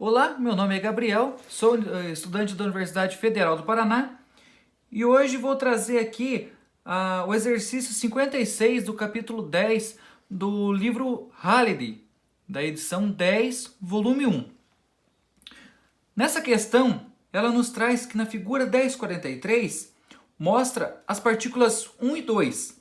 Olá, meu nome é Gabriel, sou estudante da Universidade Federal do Paraná e hoje vou trazer aqui o exercício 56 do capítulo 10 do livro Halliday, da edição 10, volume 1. Nessa questão, ela nos traz que na figura 1043 mostra as partículas 1 e 2,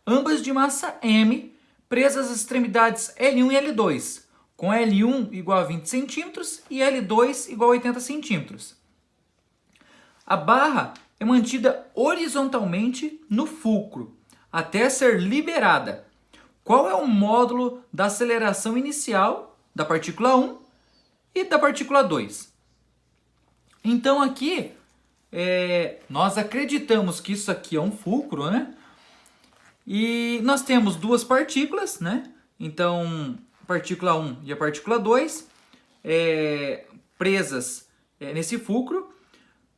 ambas de massa m, presas às extremidades L1 e L2, com L1 igual a 20 centímetros e L2 igual a 80 centímetros. A barra é mantida horizontalmente no fulcro, até ser liberada. Qual é o módulo da aceleração inicial da partícula 1 e da partícula 2? Então aqui, nós acreditamos que isso aqui é um fulcro, né? E nós temos duas partículas, né? Então, a partícula 1 e a partícula 2 presas nesse fulcro.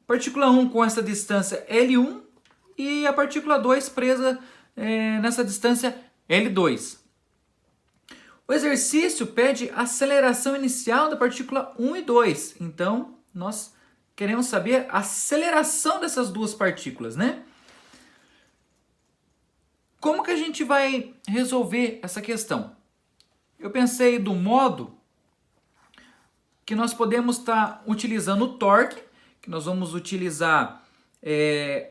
Partícula 1 com essa distância L1 e a partícula 2 presa nessa distância L2. O exercício pede a aceleração inicial da partícula 1 e 2. Então, nós queremos saber a aceleração dessas duas partículas, né? Como que a gente vai resolver essa questão? Eu pensei do modo que nós podemos estar utilizando o torque, que nós vamos utilizar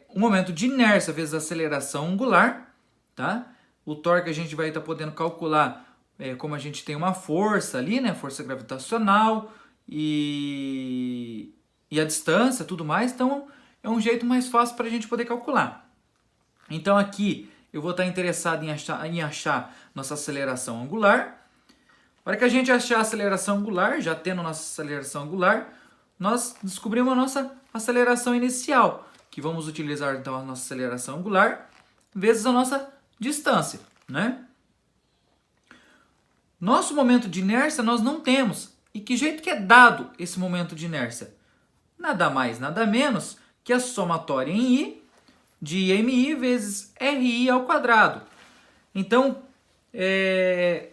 o momento de inércia vezes a aceleração angular, tá? O torque a gente vai estar podendo calcular como a gente tem uma força ali, né? Força gravitacional e a distância, tudo mais. Então, é um jeito mais fácil para a gente poder calcular. Então, aqui eu vou estar interessado em achar nossa aceleração angular. Para que a gente achar a aceleração angular, já tendo nossa aceleração angular, nós descobrimos a nossa aceleração inicial, que vamos utilizar então a nossa aceleração angular vezes a nossa distância, né? Nosso momento de inércia nós não temos. E que jeito que é dado esse momento de inércia? Nada mais, nada menos que a somatória em I de MI vezes RI ao quadrado. Então, é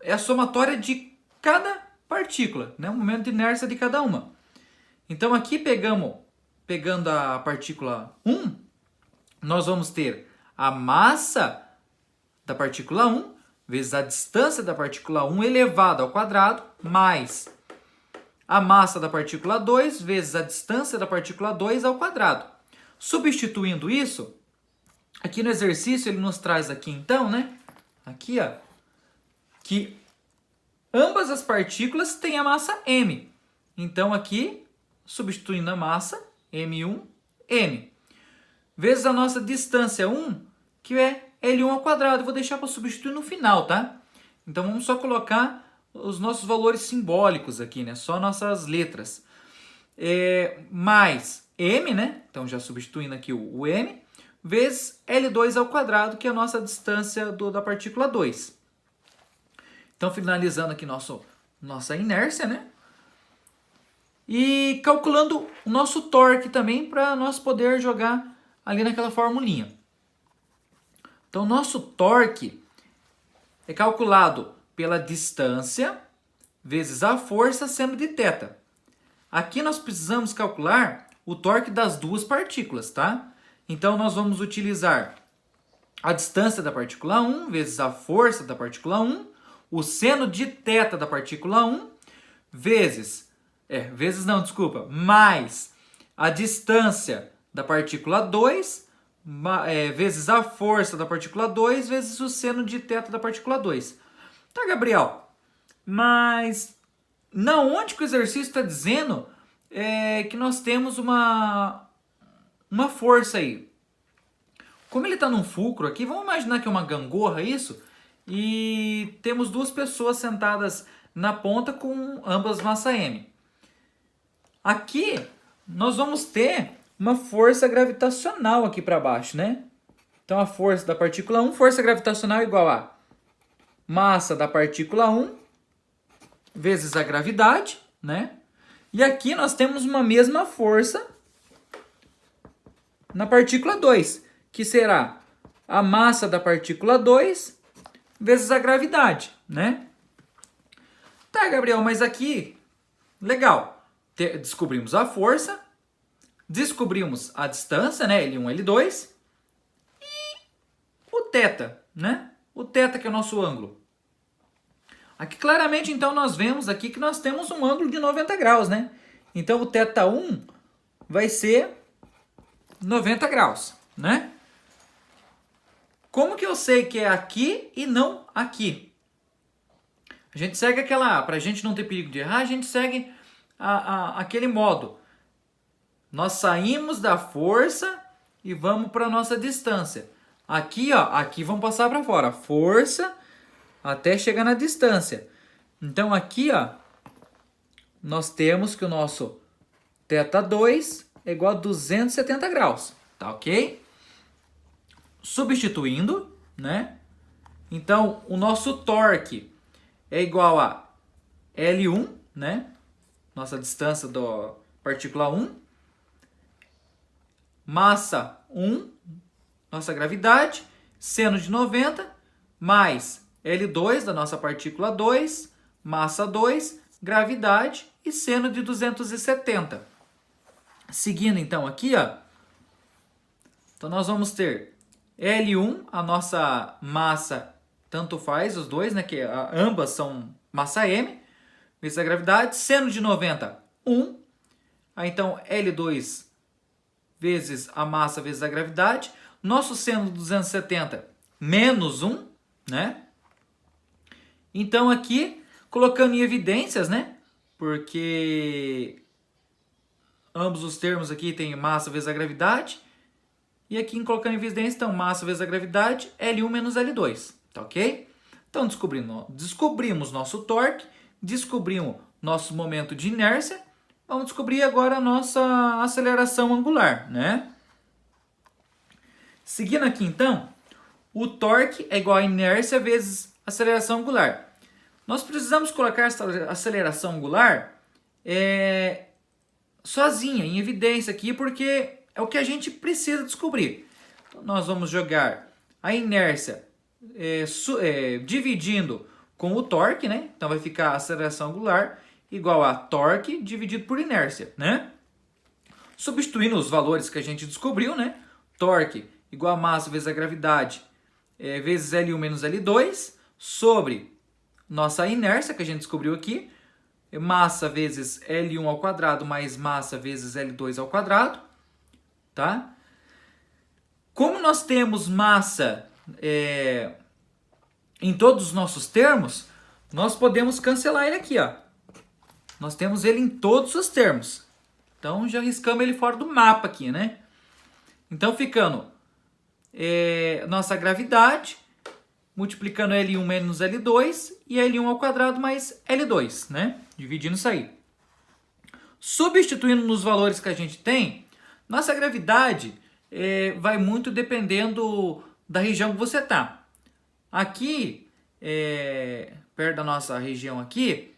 a somatória de cada partícula, né? O momento de inércia de cada uma. Então, aqui pegando a partícula 1, nós vamos ter a massa da partícula 1 vezes a distância da partícula 1 elevado ao quadrado, mais a massa da partícula 2 vezes a distância da partícula 2 ao quadrado. Substituindo isso, aqui no exercício ele nos traz aqui então, né? Aqui, ó, que ambas as partículas têm a massa m. Então aqui, substituindo a massa, m1, m, vezes a nossa distância 1, que é L1 ao quadrado. Eu vou deixar para substituir no final, tá? Então vamos só colocar os nossos valores simbólicos aqui, né? Só nossas letras. Mais m, né? Então já substituindo aqui o m, vezes L2 ao quadrado, que é a nossa distância da partícula 2. Então, finalizando aqui nossa inércia, né? E calculando o nosso torque também para nós poder jogar ali naquela formulinha. Então, nosso torque é calculado pela distância vezes a força seno de θ. Aqui nós precisamos calcular o torque das duas partículas, tá? Então, nós vamos utilizar a distância da partícula 1 vezes a força da partícula 1, o seno de θ da partícula 1, mais a distância da partícula 2, vezes a força da partícula 2, vezes o seno de θ da partícula 2. Tá, Gabriel? Mas na onde que o exercício está dizendo que nós temos uma força aí? Como ele está num fulcro aqui, vamos imaginar que é uma gangorra isso, e temos duas pessoas sentadas na ponta com ambas massa m. Aqui nós vamos ter uma força gravitacional aqui para baixo, né? Então a força da partícula 1, força gravitacional igual a massa da partícula 1 vezes a gravidade, né? E aqui nós temos uma mesma força na partícula 2, que será a massa da partícula 2 vezes a gravidade, né? Tá, Gabriel, mas aqui, legal, descobrimos a força, descobrimos a distância, né, L1, L2, e o θ, né, o θ que é o nosso ângulo. Aqui claramente, então, nós vemos aqui que nós temos um ângulo de 90 graus, né? Então, o θ1 vai ser 90 graus, né? Como que eu sei que é aqui e não aqui? A gente segue para a gente não ter perigo de errar, a gente segue aquele modo. Nós saímos da força e vamos para a nossa distância. Aqui, ó, aqui vamos passar para fora. Força até chegar na distância. Então, aqui, ó, nós temos que o nosso θ2 é igual a 270 graus. Tá ok? Substituindo, né? Então, o nosso torque é igual a L1, né? Nossa distância da partícula 1. Massa 1, nossa gravidade. Seno de 90, mais L2 da nossa partícula 2. Massa 2, gravidade e seno de 270. Seguindo, então, aqui, ó. Então, nós vamos ter L1, a nossa massa, tanto faz os dois, né? Que ambas são massa M, vezes a gravidade. Seno de 90, 1. Aí, então, L2 vezes a massa vezes a gravidade. Nosso seno de 270, menos 1, né? Então, aqui, colocando em evidências, né? Porque ambos os termos aqui tem massa vezes a gravidade. E aqui, colocando em evidência, então, massa vezes a gravidade, L1 menos L2. Tá ok? Então, descobrimos nosso torque, descobrimos nosso momento de inércia. Vamos descobrir agora a nossa aceleração angular, né? Seguindo aqui, então, o torque é igual a inércia vezes aceleração angular. Nós precisamos colocar essa aceleração angular sozinha, em evidência aqui, porque é o que a gente precisa descobrir. Então, nós vamos jogar a inércia dividindo com o torque, né? Então, vai ficar a aceleração angular igual a torque dividido por inércia, né? Substituindo os valores que a gente descobriu, né? Torque igual a massa vezes a gravidade vezes L1 menos L2 sobre nossa inércia que a gente descobriu aqui. Massa vezes L1 ao quadrado mais massa vezes L2 ao quadrado, tá? Como nós temos massa em todos os nossos termos, nós podemos cancelar ele aqui, ó. Nós temos ele em todos os termos. Então, já riscamos ele fora do mapa aqui, né? Então, ficando nossa gravidade, multiplicando L1 menos L2 e L1 ao quadrado mais L2, né? Dividindo isso aí. Substituindo nos valores que a gente tem, nossa gravidade vai muito dependendo da região que você está. Aqui, perto da nossa região aqui,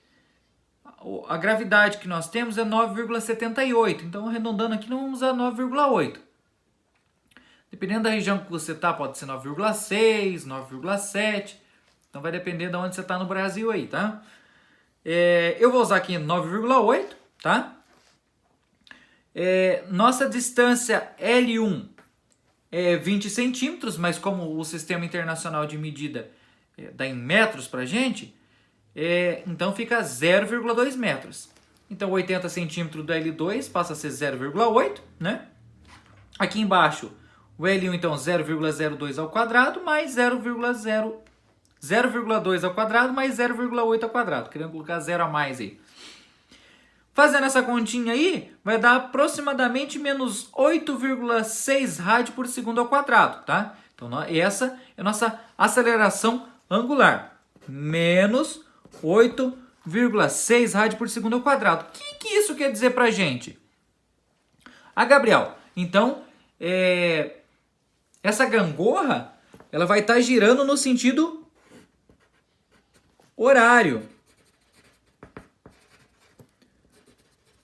a gravidade que nós temos é 9,78. Então, arredondando aqui, nós vamos usar 9,8. Dependendo da região que você está, pode ser 9,6, 9,7. Então, vai depender de onde você está no Brasil aí, tá? Eu vou usar aqui 9,8, tá? Nossa distância L1 é 20 centímetros, mas como o Sistema Internacional de Medida dá em metros pra gente, então fica 0,2 metros. Então 80 centímetros do L2 passa a ser 0,8, né? Aqui embaixo, o L1 então 0,02 ao quadrado mais 0,2 ao quadrado mais 0,8 ao quadrado. Querendo colocar 0 a mais aí. Fazendo essa continha aí, vai dar aproximadamente menos 8,6 rádio por segundo ao quadrado, tá? Então essa é a nossa aceleração angular. Menos 8,6 rádio por segundo ao quadrado. O que isso quer dizer pra gente? Gabriel, então, essa gangorra, ela vai estar girando no sentido horário.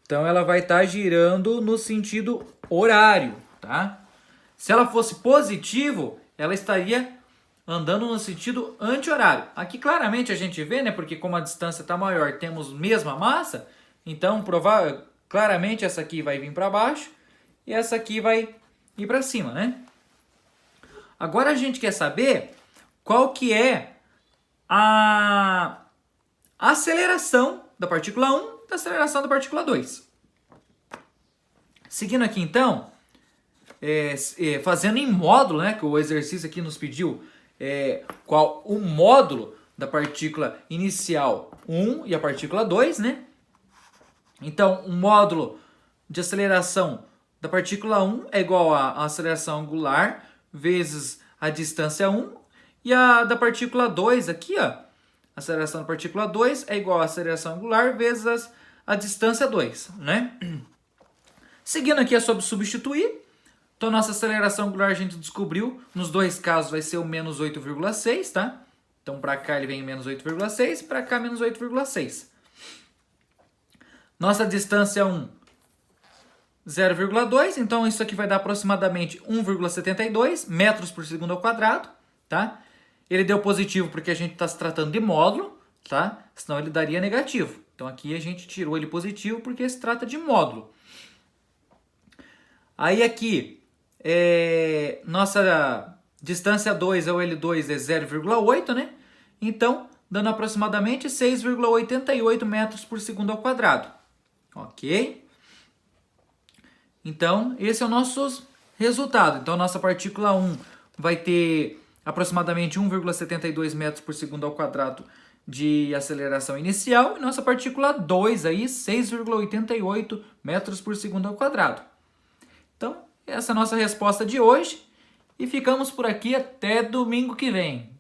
Então, ela vai estar girando no sentido horário, tá? Se ela fosse positivo, ela estaria andando no sentido anti-horário. Aqui claramente a gente vê, né, porque como a distância está maior, temos mesma massa, então claramente essa aqui vai vir para baixo e essa aqui vai ir para cima, né? Agora a gente quer saber qual que é a aceleração da partícula 1 e a aceleração da partícula 2. Seguindo aqui então, fazendo em módulo, né, que o exercício aqui nos pediu, qual o módulo da partícula inicial 1 e a partícula 2, né? Então, o módulo de aceleração da partícula 1 é igual a aceleração angular vezes a distância 1, e a da partícula 2 aqui, ó, a aceleração da partícula 2 é igual a aceleração angular vezes a distância 2, né? Seguindo aqui é sobre substituir. Então, nossa aceleração angular a gente descobriu, nos dois casos vai ser o menos 8,6, tá? Então, para cá ele vem menos 8,6, para cá menos 8,6. Nossa distância 1, 0,2, então isso aqui vai dar aproximadamente 1,72 metros por segundo ao quadrado, tá? Ele deu positivo porque a gente está se tratando de módulo, tá? Senão ele daria negativo. Então aqui a gente tirou ele positivo porque se trata de módulo. Aí aqui, nossa distância 2 é o L2 é 0,8, né? Então, dando aproximadamente 6,88 metros por segundo ao quadrado. Ok? Então, esse é o nosso resultado. Então, nossa partícula 1 vai ter aproximadamente 1,72 metros por segundo ao quadrado de aceleração inicial. E nossa partícula 2 aí, 6,88 metros por segundo ao quadrado. Então, essa é a nossa resposta de hoje. E ficamos por aqui até domingo que vem.